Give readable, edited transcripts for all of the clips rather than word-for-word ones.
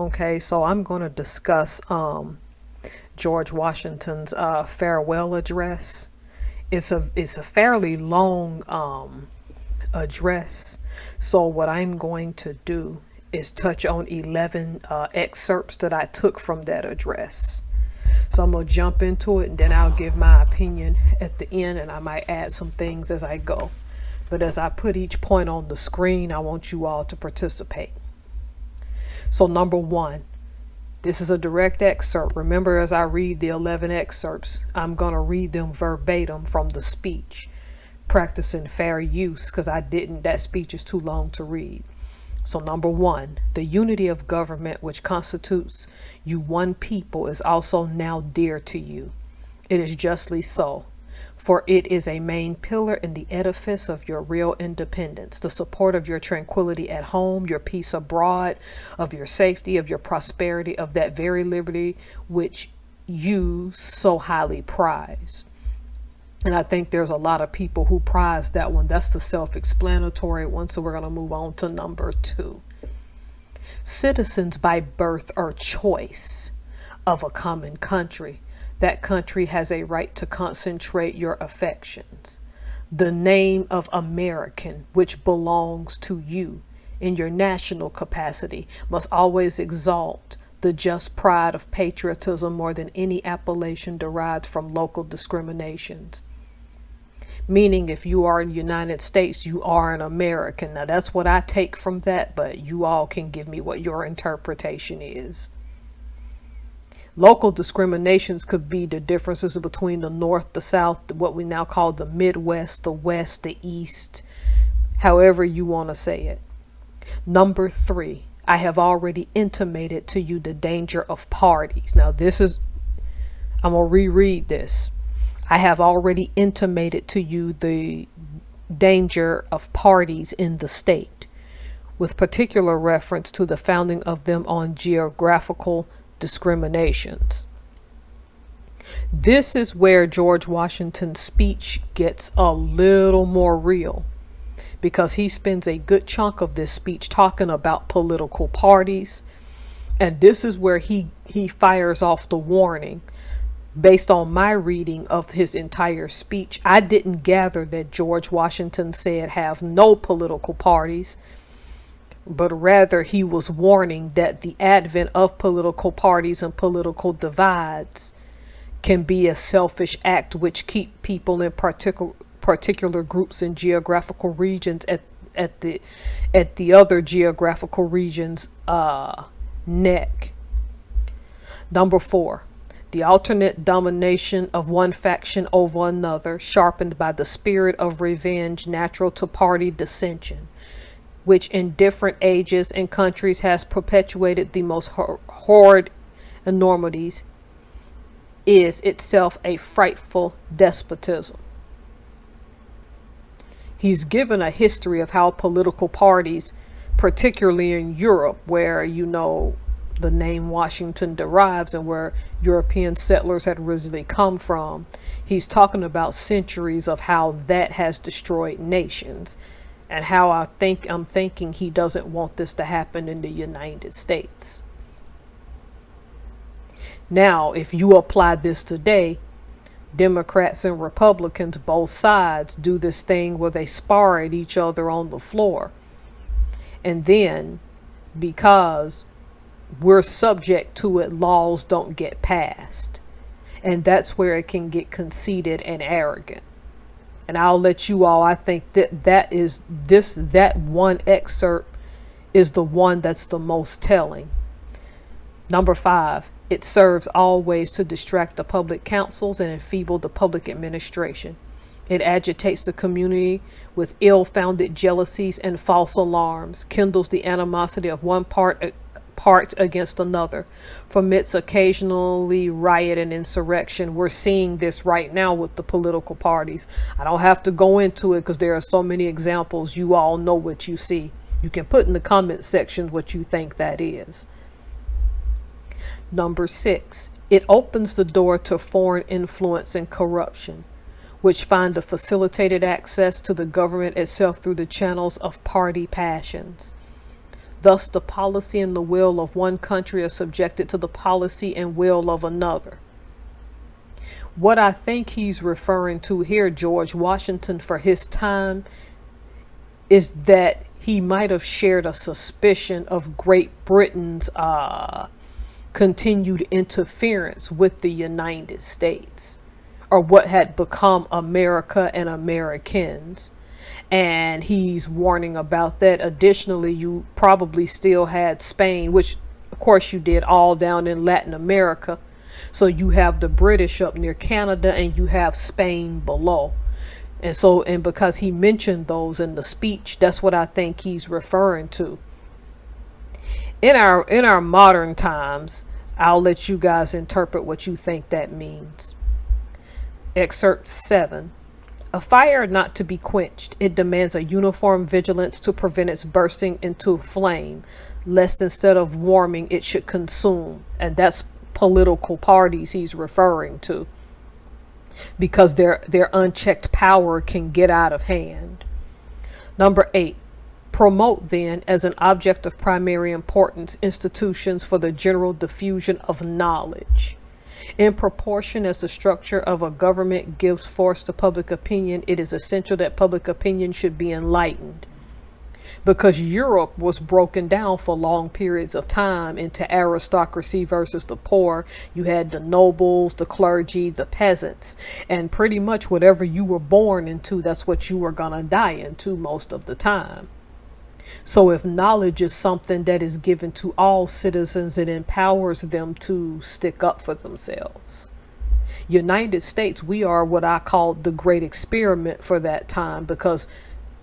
Okay, so I'm going to discuss George Washington's farewell address. It's a fairly long address. So what I'm going to do is touch on 11 excerpts that I took from that address. So I'm going to jump into it and then I'll give my opinion at the end, and I might add some things as I go. But as I put each point on the screen, I want you all to participate. So number one, this is a direct excerpt. Remember, as I read the 11 excerpts, I'm going to read them verbatim from the speech, practicing fair use because that speech is too long to read. So number one, the unity of government which constitutes you one people is also now dear to you. It is justly so, for it is a main pillar in the edifice of your real independence, the support of your tranquility at home, your peace abroad, of your safety, of your prosperity, of that very liberty which you so highly prize. And I think there's a lot of people who prize that one. That's the self-explanatory one. So we're going to move on to number two. Citizens by birth or choice of a common country. That country has a right to concentrate your affections. The name of American, which belongs to you in your national capacity, must always exalt the just pride of patriotism more than any appellation derived from local discriminations. Meaning, if you are in the United States, you are an American. Now, that's what I take from that, but you all can give me what your interpretation is. Local discriminations could be the differences between the North, the South, what we now call the Midwest, the West, the East, however you want to say it. Number three, I have already intimated to you the danger of parties. Now, I'm going to reread this. I have already intimated to you the danger of parties in the state, with particular reference to the founding of them on geographical discriminations. This is where George Washington's speech gets a little more real, because he spends a good chunk of this speech talking about political parties. And this is where he fires off the warning. Based on my reading of his entire speech, I didn't gather that George Washington said have no political parties, but rather he was warning that the advent of political parties and political divides can be a selfish act which keep people in particular groups and geographical regions at the other geographical regions neck. Number four, the alternate domination of one faction over another, sharpened by the spirit of revenge natural to party dissension, which in different ages and countries has perpetuated the most horrid enormities, is itself a frightful despotism. He's given a history of how political parties, particularly in Europe, where the name Washington derives and where European settlers had originally come from. He's talking about centuries of how that has destroyed nations, and how I'm thinking he doesn't want this to happen in the United States. Now, if you apply this today, Democrats and Republicans, both sides, do this thing where they spar at each other on the floor. And then, because we're subject to it, laws don't get passed. And that's where it can get conceited and arrogant. And I'll let you all, I think that one excerpt is the one that's the most telling. Number five, it serves always to distract the public councils and enfeeble the public administration. It agitates the community with ill-founded jealousies and false alarms, kindles the animosity of one part against another, permits occasionally riot and insurrection. We're seeing this right now with the political parties. I don't have to go into it because there are so many examples. You all know what you see. You can put in the comment section what you think that is. Number six, it opens the door to foreign influence and corruption, which find a facilitated access to the government itself through the channels of party passions. Thus, the policy and the will of one country are subjected to the policy and will of another. What I think he's referring to here, George Washington, for his time, is that he might have shared a suspicion of Great Britain's continued interference with the United States, or what had become America and Americans. And he's warning about that. Additionally, you probably still had Spain, which of course you did, all down in Latin America. So you have the British up near Canada and you have Spain below. And because he mentioned those in the speech, that's what I think he's referring to. In our modern times, I'll let you guys interpret what you think that means. Excerpt 7. A fire not to be quenched, it demands a uniform vigilance to prevent its bursting into flame, lest instead of warming it should consume. And that's political parties he's referring to, because their unchecked power can get out of hand. Number 8. Promote then, as an object of primary importance, institutions for the general diffusion of knowledge. In proportion as the structure of a government gives force to public opinion, it is essential that public opinion should be enlightened. Because Europe was broken down for long periods of time into aristocracy versus the poor. You had the nobles, the clergy, the peasants, and pretty much whatever you were born into, that's what you were gonna die into most of the time. So if knowledge is something that is given to all citizens, it empowers them to stick up for themselves. United States, we are what I call the great experiment for that time, because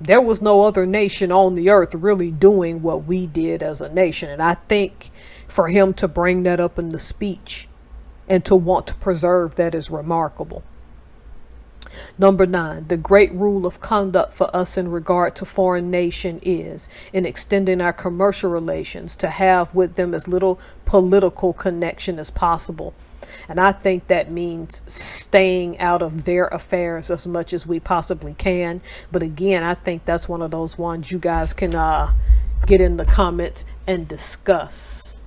there was no other nation on the earth really doing what we did as a nation. And I think for him to bring that up in the speech and to want to preserve that is remarkable. Number 9, the great rule of conduct for us in regard to foreign nation is, in extending our commercial relations, to have with them as little political connection as possible. And I think that means staying out of their affairs as much as we possibly can. But again, I think that's one of those ones you guys can get in the comments and discuss.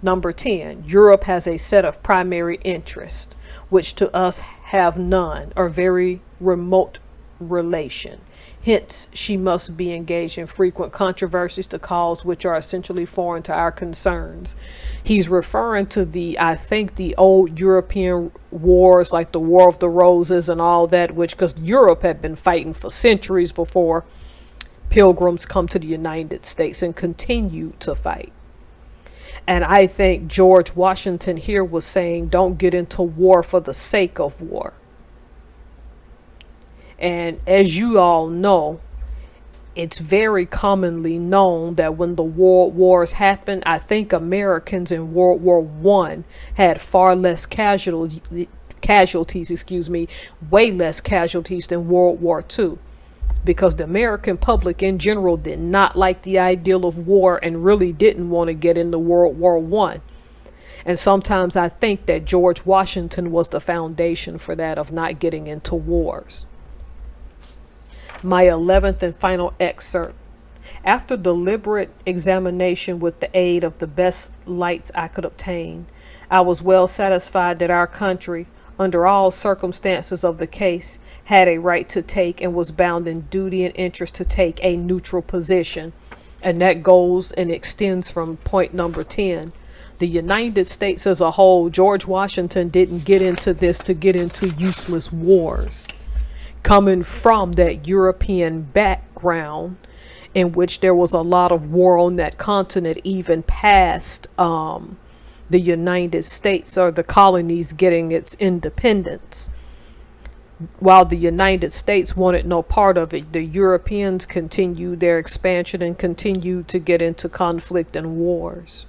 Number 10, Europe has a set of primary interests, which to us have none or very remote relation. Hence, she must be engaged in frequent controversies to cause which are essentially foreign to our concerns. He's referring to I think the old European wars, like the War of the Roses and all that, because Europe had been fighting for centuries before pilgrims come to the United States and continue to fight. And I think George Washington here was saying, don't get into war for the sake of war. And as you all know, it's very commonly known that when the world wars happened, I think Americans in World War I had far less casualties, way less casualties than World War II. Because the American public in general did not like the ideal of war and really didn't want to get into World War I. And sometimes I think that George Washington was the foundation for that, of not getting into wars. My 11th and final excerpt. After deliberate examination with the aid of the best lights I could obtain, I was well satisfied that our country, under all circumstances of the case, had a right to take and was bound in duty and interest to take a neutral position. And that goes and extends from point number 10. The United States as a whole, George Washington didn't get into this to get into useless wars. Coming from that European background in which there was a lot of war on that continent, even past the United States or the colonies getting its independence. While the United States wanted no part of it, the Europeans continued their expansion and continued to get into conflict and wars.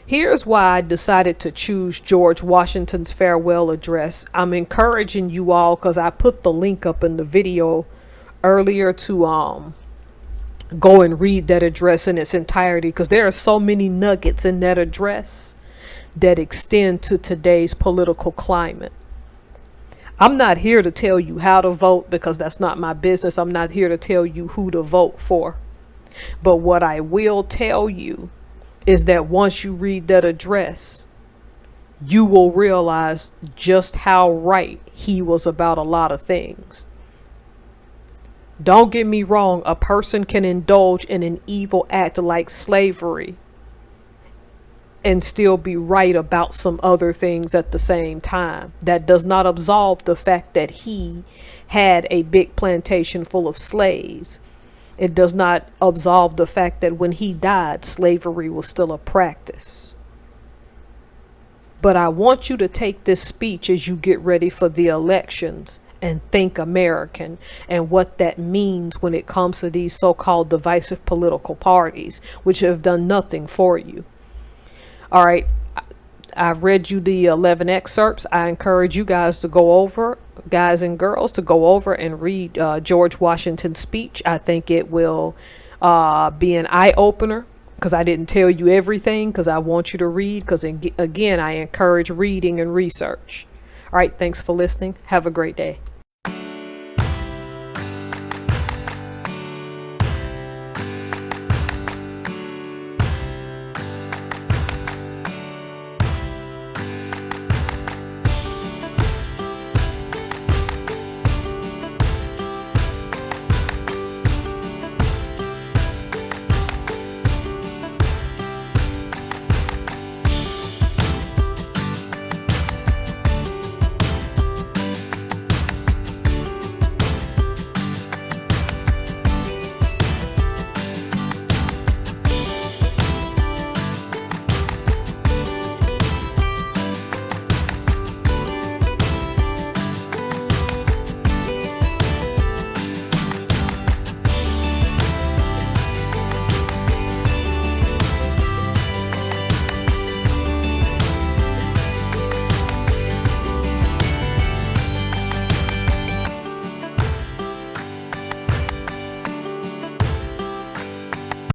Here's why I decided to choose George Washington's farewell address. I'm encouraging you all, because I put the link up in the video earlier, to go and read that address in its entirety, because there are so many nuggets in that address that extend to today's political climate. I'm not here to tell you how to vote because that's not my business. I'm not here to tell you who to vote for. But what I will tell you is that once you read that address, you will realize just how right he was about a lot of things. Don't get me wrong, a person can indulge in an evil act like slavery and still be right about some other things at the same time. That does not absolve the fact that he had a big plantation full of slaves. It does not absolve the fact that when he died, slavery was still a practice. But I want you to take this speech as you get ready for the elections and think American and what that means when it comes to these so-called divisive political parties, which have done nothing for you. All right, I read you the 11 excerpts. I encourage you guys guys and girls, to go over and read George Washington's speech. I think it will be an eye-opener, because I didn't tell you everything, because I want you to read, because again, I encourage reading and research. All right, thanks for listening. Have a great day.